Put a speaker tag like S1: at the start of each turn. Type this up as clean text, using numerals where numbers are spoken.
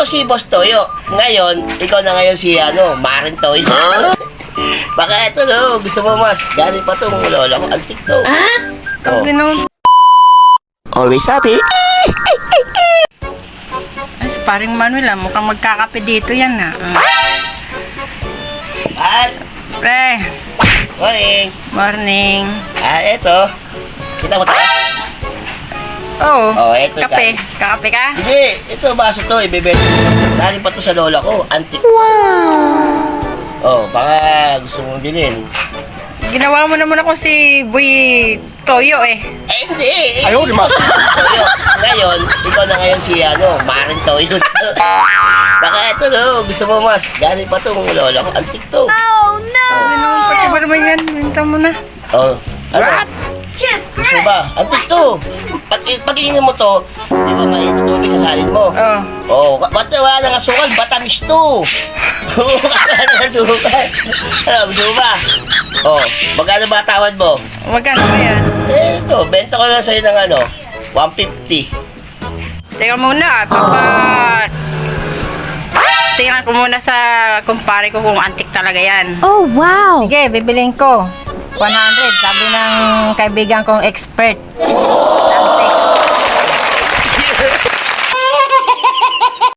S1: ikaw si Boss Toyo. Ngayon, ikaw na ngayon si Maring Toyo. Baka ito gusto mo mas. Galing pa itong lola ko. Antik to.
S2: Sabi naman.
S1: Always happy.
S2: Ay, si paring Manuel mukhang magkakape dito yan
S1: Mas,
S2: Pre,
S1: morning.
S2: morning.
S1: Ito. Kita mo tayo?
S2: Oo,
S1: Ito.
S2: kape. Kakape ka?
S1: Hindi, ito baso to, ibebenta. Galing pa to sa lola ko. Antik. Wow! Baka gusto mong bilhin.
S2: Ginawa mo naman ako si Boy Toyo
S1: Hindi.
S3: Ayaw, di ba?
S1: Toyo. Ngayon, ikaw na ngayon si Maring Toyo. Baka ito gusto mo mas. Galing pa tong lola ko. Antik to.
S2: Sabi naman, pati ba naman yan? Minta mo na.
S1: What? Gusto ba? Antik to. Pag-iingin mo to, di ba mainit tubig sa salid mo? Wala nang asukal, batamis to. Wala nang asukal. Gusto mo ba? Magkano ba tawad mo?
S2: Magkano ba yan?
S1: Ito, benta ko lang sa'yo ng 150.
S2: Teka muna, tingnan ko muna sa kumpare ko kung antik talaga yan.
S4: Oh, wow!
S2: Sige, bibilin ko. 100, sabi ng kaibigan kong expert.